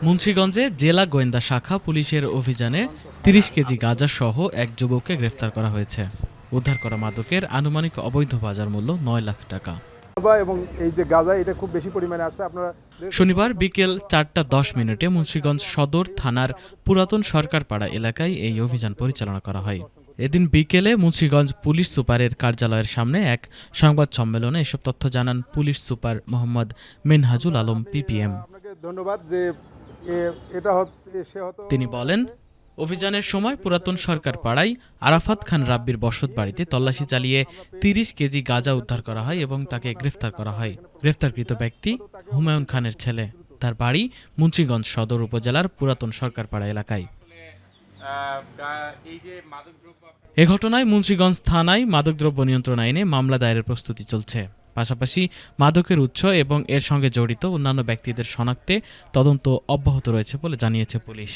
মুন্সিগঞ্জে জেলা গোয়েন্দা শাখা পুলিশের অভিযানে ৩০ কেজি গাঁজা সহ এক যুবককে গ্রেফতার করা হয়েছে। উদ্ধার করা মাদকের আনুমানিক অবৈধ বাজার মূল্য ৯ লাখ টাকা। এবং এই যে গাঁজা এটা খুব বেশি পরিমাণে আসছে। আপনারা শনিবার বিকেল ৪টা ১০ মুন্সিগঞ্জ সদর থানার পুরাতন সরকারপাড়া এলাকায় এই অভিযান পরিচালনা করা হয়। এদিন বিকেলে মুন্সিগঞ্জ পুলিশ সুপারের কার্যালয়ের সামনে এক সংবাদ সম্মেলনে এসব তথ্য জানান police super Mohammad Minhajul Alam PPM. আপনাকে ধন্যবাদ যে এটা তিনি বলেন, অভিযানের সময় পুরাতন সরকার পাড়ায় আরাফাত খান রাব্বির বসত বাড়িতে তল্লাশি চালিয়ে ৩০ কেজি গাঁজা উদ্ধার করা হয় এবং তাকে গ্রেফতার করা হয়। গ্রেফতারকৃত ব্যক্তি হুমায়ুন খানের ছেলে। তার বাড়ি মুন্সিগঞ্জ সদর উপজেলার পুরাতন সরকারপাড়া এলাকায়। এ ঘটনায় মুন্সিগঞ্জ থানায় মাদকদ্রব্য নিয়ন্ত্রণ আইনে মামলা দায়েরের প্রস্তুতি চলছে। পাশাপাশি মাদকের উৎস এবং এর সঙ্গে জড়িত অন্যান্য ব্যক্তিদের শনাক্তে তদন্ত অব্যাহত রয়েছে বলে জানিয়েছে পুলিশ।